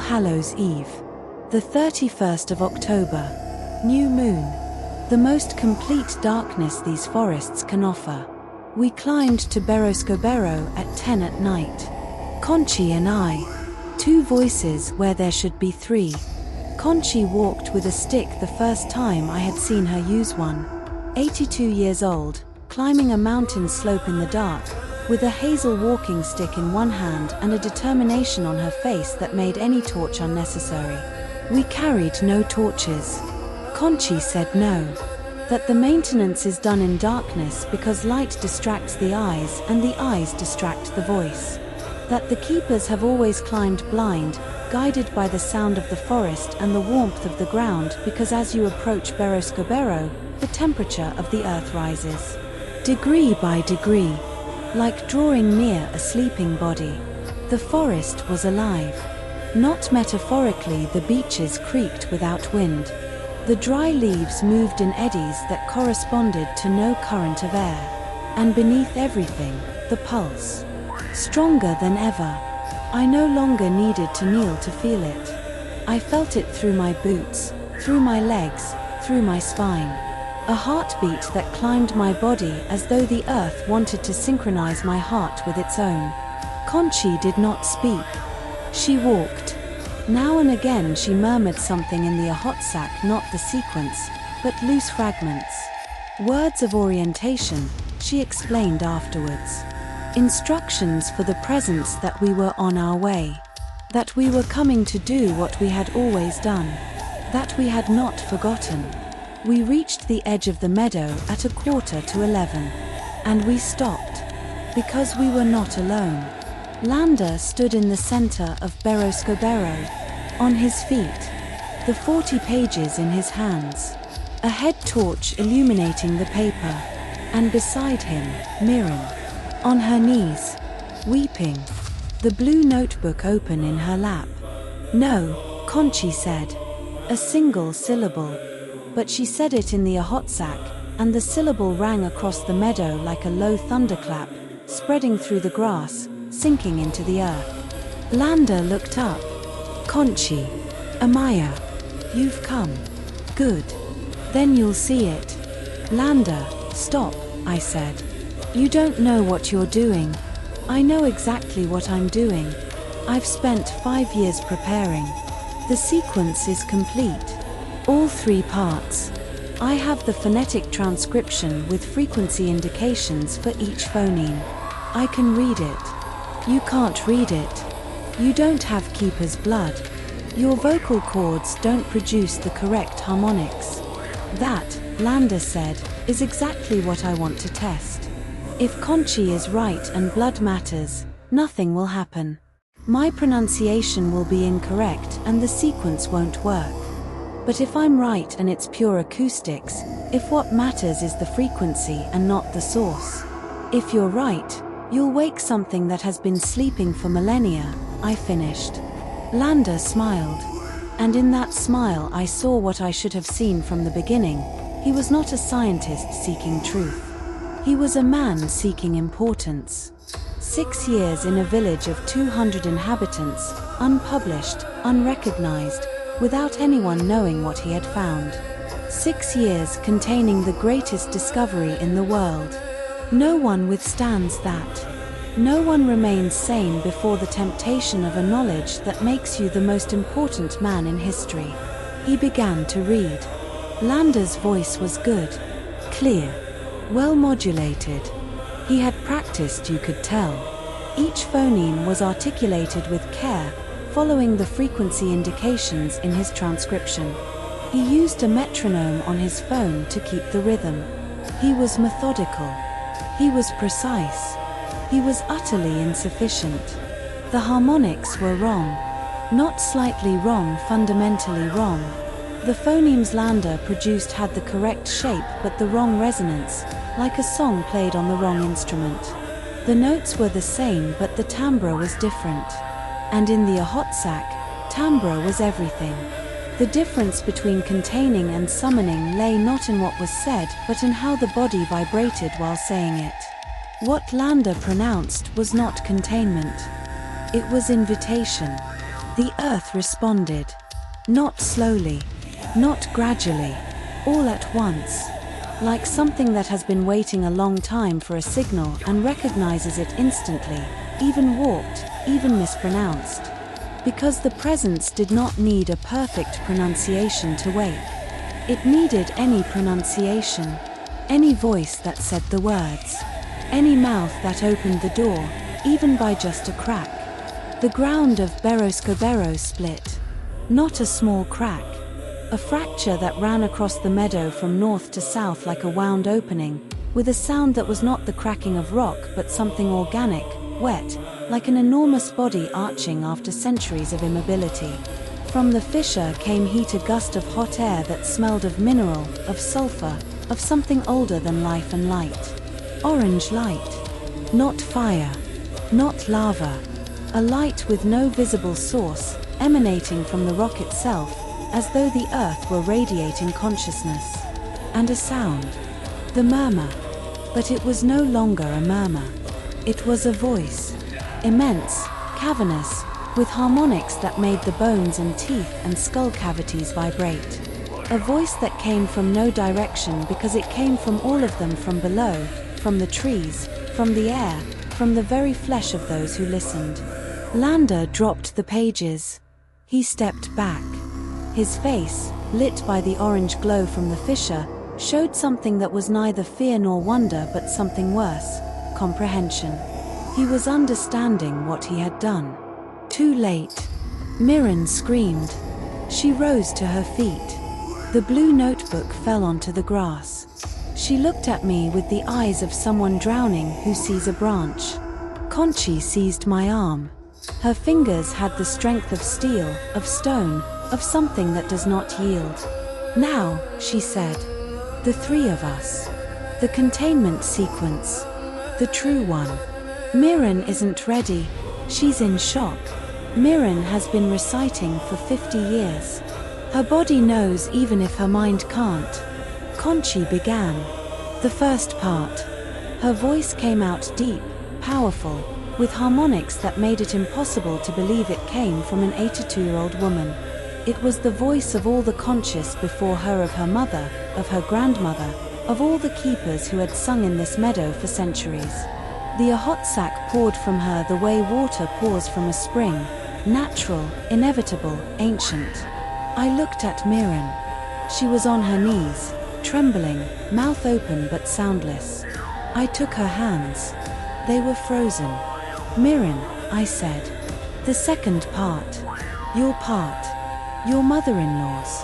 Hallows Eve. The 31st of October. New moon. The most complete darkness these forests can offer. We climbed to Berroscoberro at 10 at night. Kontxi and I. Two voices where there should be three. Kontxi walked with a stick the first time I had seen her use one. 82 years old, climbing a mountain slope in the dark, with a hazel walking stick in one hand and a determination on her face that made any torch unnecessary. We carried no torches. Kontxi said no. That the maintenance is done in darkness because light distracts the eyes and the eyes distract the voice. That the keepers have always climbed blind, guided by the sound of the forest and the warmth of the ground, because as you approach Berroscoberro, the temperature of the earth rises. Degree by degree. Like drawing near a sleeping body. The forest was alive. Not metaphorically, the beeches creaked without wind. The dry leaves moved in eddies that corresponded to no current of air. And beneath everything, the pulse. Stronger than ever. I no longer needed to kneel to feel it. I felt it through my boots, through my legs, through my spine. A heartbeat that climbed my body as though the earth wanted to synchronize my heart with its own. Kontxi did not speak. She walked. Now and again she murmured something in the ahotsak, not the sequence, but loose fragments. Words of orientation, she explained afterwards. Instructions for the presence, that we were on our way. That we were coming to do what we had always done. That we had not forgotten. We reached the edge of the meadow at 11:15. And we stopped. Because we were not alone. Lander stood in the center of Berroscoberro. On his feet. The 40 pages in his hands. A head torch illuminating the paper. And beside him, Miren. On her knees. Weeping. The blue notebook open in her lap. No, Kontxi said. A single syllable. But she said it in the ahotsak, and the syllable rang across the meadow like a low thunderclap, spreading through the grass, sinking into the earth. Lander looked up. Kontxi. Amaya. You've come. Good. Then you'll see it. Lander, stop, I said. You don't know what you're doing. I know exactly what I'm doing. I've spent 5 years preparing. The sequence is complete. All 3 parts. I have the phonetic transcription with frequency indications for each phoneme. I can read it. You can't read it. You don't have keeper's blood. Your vocal cords don't produce the correct harmonics. That, Lander said, is exactly what I want to test. If Kontxi is right and blood matters, nothing will happen. My pronunciation will be incorrect and the sequence won't work. But if I'm right and it's pure acoustics, if what matters is the frequency and not the source. If you're right, you'll wake something that has been sleeping for millennia, I finished. Lander smiled. And in that smile I saw what I should have seen from the beginning. He was not a scientist seeking truth. He was a man seeking importance. 6 years in a village of 200 inhabitants, unpublished, unrecognized, without anyone knowing what he had found. 6 years containing the greatest discovery in the world. No one withstands that. No one remains sane before the temptation of a knowledge that makes you the most important man in history. He began to read. Lander's voice was good. Clear. Well modulated. He had practiced, you could tell. Each phoneme was articulated with care, following the frequency indications in his transcription. He used a metronome on his phone to keep the rhythm. He was methodical. He was precise. He was utterly insufficient. The harmonics were wrong. Not slightly wrong, fundamentally wrong. The phonemes Lander produced had the correct shape but the wrong resonance, like a song played on the wrong instrument. The notes were the same but the timbre was different. And in the ahotsak, timbre was everything. The difference between containing and summoning lay not in what was said but in how the body vibrated while saying it. What Lander pronounced was not containment. It was invitation. The earth responded. Not slowly, not gradually, all at once. Like something that has been waiting a long time for a signal and recognizes it instantly, even warped, even mispronounced. Because the presence did not need a perfect pronunciation to wake. It needed any pronunciation, any voice that said the words, any mouth that opened the door, even by just a crack. The ground of Berroscoberro split. Not a small crack. A fracture that ran across the meadow from north to south like a wound opening, with a sound that was not the cracking of rock but something organic, wet, like an enormous body arching after centuries of immobility. From the fissure came heat, a gust of hot air that smelled of mineral, of sulfur, of something older than life and light. Orange light. Not fire. Not lava. A light with no visible source, emanating from the rock itself, as though the earth were radiating consciousness. And a sound. The murmur. But it was no longer a murmur. It was a voice. Immense, cavernous, with harmonics that made the bones and teeth and skull cavities vibrate. A voice that came from no direction because it came from all of them, from below, from the trees, from the air, from the very flesh of those who listened. Lander dropped the pages. He stepped back. His face, lit by the orange glow from the fissure, showed something that was neither fear nor wonder but something worse, comprehension. He was understanding what he had done. Too late. Miren screamed. She rose to her feet. The blue notebook fell onto the grass. She looked at me with the eyes of someone drowning who sees a branch. Kontxi seized my arm. Her fingers had the strength of steel, of stone, of something that does not yield. Now, she said. The three of us. The containment sequence. The true one. Miren isn't ready. She's in shock. Miren has been reciting for 50 years. Her body knows even if her mind can't. Kontxi began. The first part. Her voice came out deep, powerful, with harmonics that made it impossible to believe it came from an 82-year-old woman. It was the voice of all the conscious before her, of her mother, of her grandmother, of all the keepers who had sung in this meadow for centuries. The Ahotsak poured from her the way water pours from a spring, natural, inevitable, ancient. I looked at Miren. She was on her knees, trembling, mouth open but soundless. I took her hands. They were frozen. Miren, I said. The second part. Your part. Your mother-in-law's.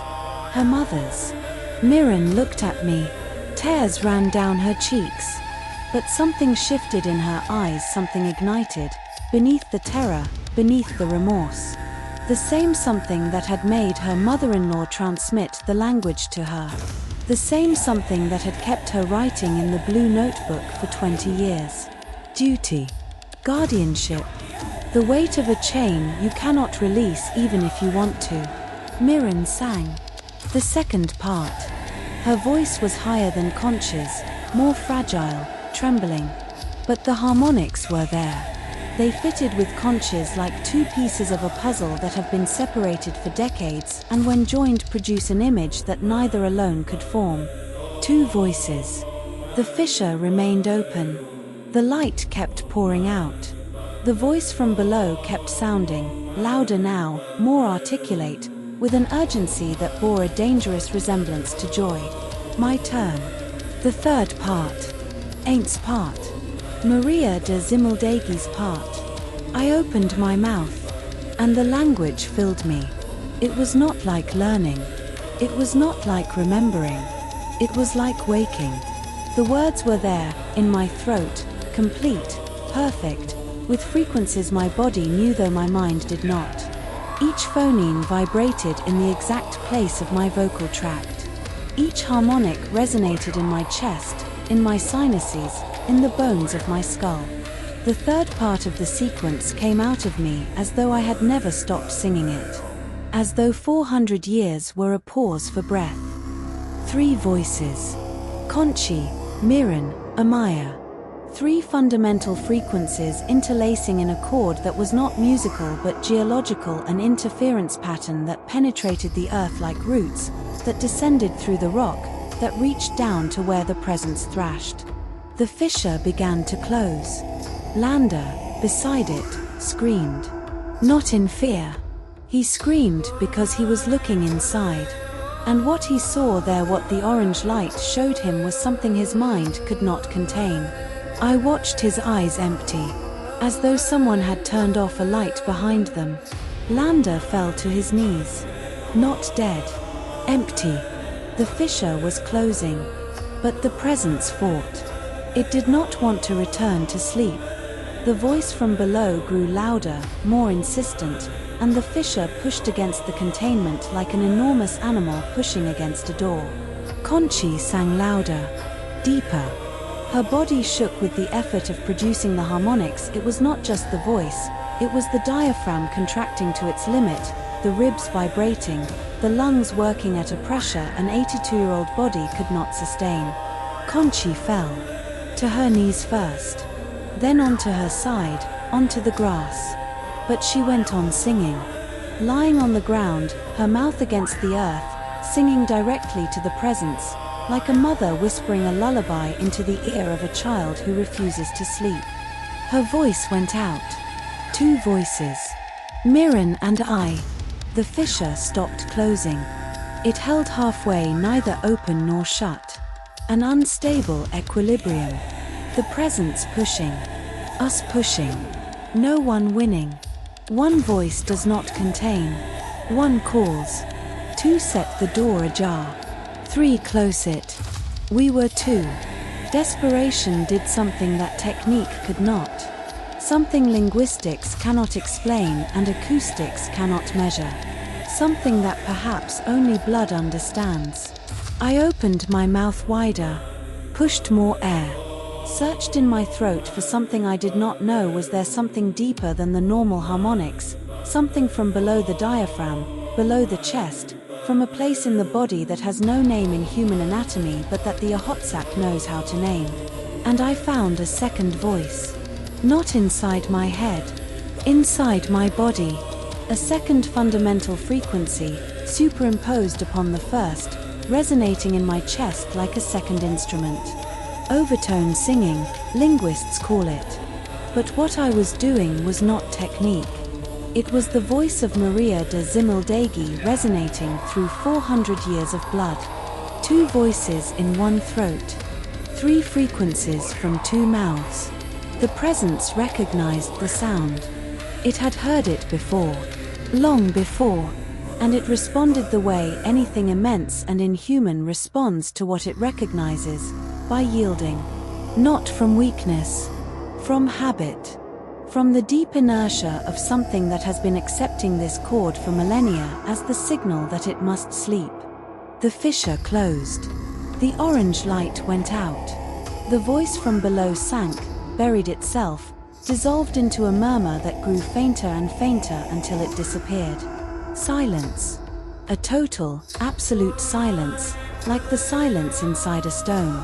Her mother's. Miren looked at me. Tears ran down her cheeks. But something shifted in her eyes, something ignited, beneath the terror, beneath the remorse. The same something that had made her mother-in-law transmit the language to her. The same something that had kept her writing in the blue notebook for 20 years. Duty. Guardianship. The weight of a chain you cannot release even if you want to. Miren sang. The second part. Her voice was higher than Kontxi's, more fragile, trembling. But the harmonics were there. They fitted with Kontxi's like two pieces of a puzzle that have been separated for decades and when joined produce an image that neither alone could form. Two voices. The fissure remained open. The light kept pouring out. The voice from below kept sounding, louder now, more articulate, with an urgency that bore a dangerous resemblance to joy. My turn. The third part. Ain't's part. Maria de Ximildegui's part. I opened my mouth, and the language filled me. It was not like learning. It was not like remembering. It was like waking. The words were there, in my throat, complete, perfect, with frequencies my body knew though my mind did not. Each phoneme vibrated in the exact place of my vocal tract. Each harmonic resonated in my chest, in my sinuses, in the bones of my skull. The third part of the sequence came out of me as though I had never stopped singing it. As though 400 years were a pause for breath. Three voices. Kontxi, Miren, Amaya. 3 fundamental frequencies interlacing in a chord that was not musical but geological, an interference pattern that penetrated the earth like roots, that descended through the rock, that reached down to where the presence thrashed. The fissure began to close. Lander, beside it, screamed. Not in fear. He screamed because he was looking inside. And what he saw there, what the orange light showed him, was something his mind could not contain. I watched his eyes empty, as though someone had turned off a light behind them. Lander fell to his knees. Not dead. Empty. The fissure was closing. But the presence fought. It did not want to return to sleep. The voice from below grew louder, more insistent, and the fissure pushed against the containment like an enormous animal pushing against a door. Kontxi sang louder, deeper. Her body shook with the effort of producing the harmonics. It was not just the voice, it was the diaphragm contracting to its limit, the ribs vibrating, the lungs working at a pressure an 82-year-old body could not sustain. Kontxi fell. To her knees first. Then onto her side, onto the grass. But she went on singing. Lying on the ground, her mouth against the earth, singing directly to the presence, like a mother whispering a lullaby into the ear of a child who refuses to sleep. Her voice went out. 2 voices. Miren and I. The fissure stopped closing. It held halfway, neither open nor shut. An unstable equilibrium. The presence pushing. Us pushing. No one winning. 1 voice does not contain. 1 calls. 2 set the door ajar. 3 close it. We were 2. Desperation did something that technique could not. Something linguistics cannot explain and acoustics cannot measure. Something that perhaps only blood understands. I opened my mouth wider, pushed more air, searched in my throat for something I did not know. Was there something deeper than the normal harmonics, something from below the diaphragm, below the chest, from a place in the body that has no name in human anatomy but that the Ahotsak knows how to name? And I found a second voice. Not inside my head. Inside my body. A second fundamental frequency, superimposed upon the first, resonating in my chest like a second instrument. Overtone singing, linguists call it. But what I was doing was not technique. It was the voice of Maria de Ximildegui resonating through 400 years of blood. 2 voices in 1 throat. 3 frequencies from 2 mouths. The presence recognized the sound. It had heard it before. Long before. And it responded the way anything immense and inhuman responds to what it recognizes, by yielding. Not from weakness. From habit. From the deep inertia of something that has been accepting this chord for millennia as the signal that it must sleep. The fissure closed. The orange light went out. The voice from below sank, buried itself, dissolved into a murmur that grew fainter and fainter until it disappeared. Silence. A total, absolute silence, like the silence inside a stone.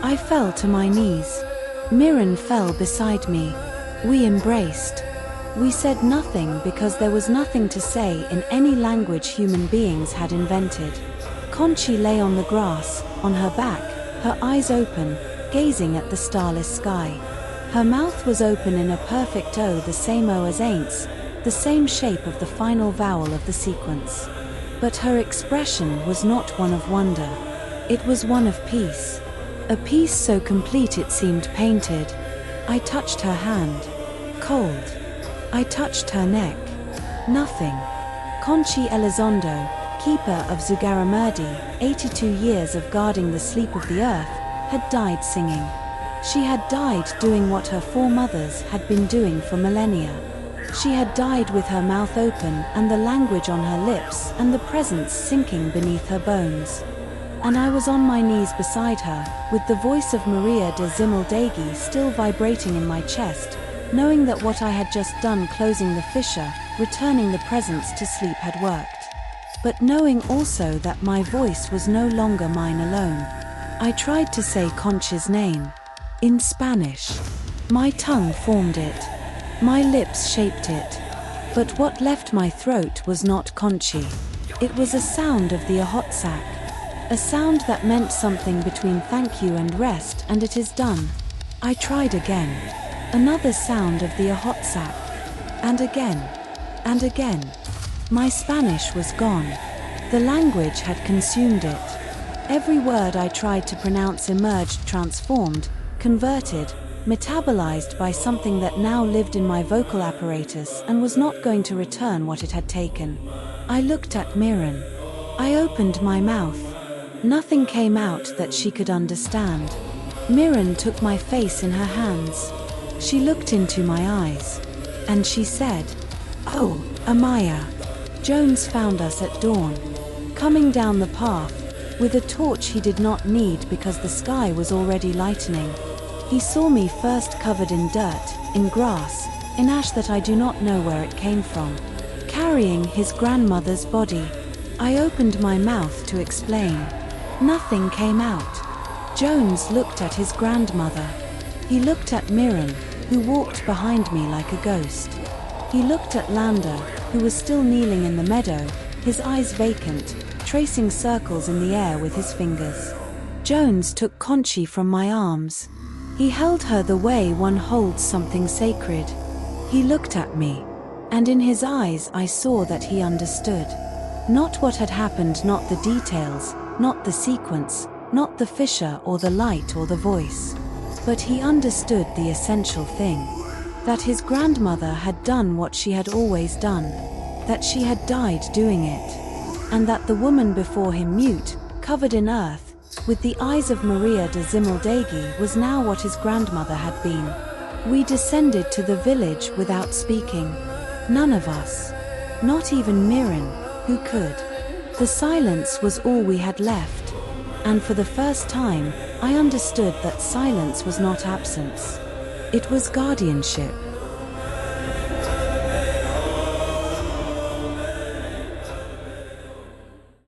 I fell to my knees. Miren fell beside me. We embraced. We said nothing because there was nothing to say in any language human beings had invented. Kontxi lay on the grass, on her back, her eyes open, gazing at the starless sky. Her mouth was open in a perfect O, the same O as Aints, the same shape of the final vowel of the sequence. But her expression was not one of wonder. It was one of peace. A peace so complete it seemed painted. I touched her hand. Cold. I touched her neck. Nothing. Kontxi Elizondo, keeper of Zugarramurdi, 82 years of guarding the sleep of the earth, had died singing. She had died doing what her foremothers had been doing for millennia. She had died with her mouth open and the language on her lips and the presence sinking beneath her bones. And I was on my knees beside her, with the voice of Maria de Ximildegui still vibrating in my chest, knowing that what I had just done, closing the fissure, returning the presence to sleep, had worked. But knowing also that my voice was no longer mine alone. I tried to say Kontxi's name. In Spanish. My tongue formed it. My lips shaped it. But what left my throat was not Kontxi. It was a sound of the ahotsak. A sound that meant something between thank you and rest and it is done. I tried again. Another sound of the ahotsak. And again. And again. My Spanish was gone. The language had consumed it. Every word I tried to pronounce emerged transformed, converted, metabolized by something that now lived in my vocal apparatus and was not going to return what it had taken. I looked at Miren. I opened my mouth. Nothing came out that she could understand. Miren took my face in her hands. She looked into my eyes. And she said, "Oh, Amaya." Jones found us at dawn. Coming down the path, with a torch he did not need because the sky was already lightening. He saw me first covered in dirt, in grass, in ash that I do not know where it came from, carrying his grandmother's body. I opened my mouth to explain. Nothing came out. Jones looked at his grandmother. He looked at Miren, who walked behind me like a ghost. He looked at Landa, who was still kneeling in the meadow, his eyes vacant, tracing circles in the air with his fingers. Jones took Kontxi from my arms. He held her the way one holds something sacred. He looked at me, and in his eyes I saw that he understood. Not what had happened, not the details, not the sequence, not the fissure or the light or the voice. But he understood the essential thing. That his grandmother had done what she had always done. That she had died doing it. And that the woman before him, mute, covered in earth, with the eyes of Maria de Ximildegui, was now what his grandmother had been. We descended to the village without speaking. None of us. Not even Miren, who could. The silence was all we had left. And for the first time, I understood that silence was not absence. It was guardianship.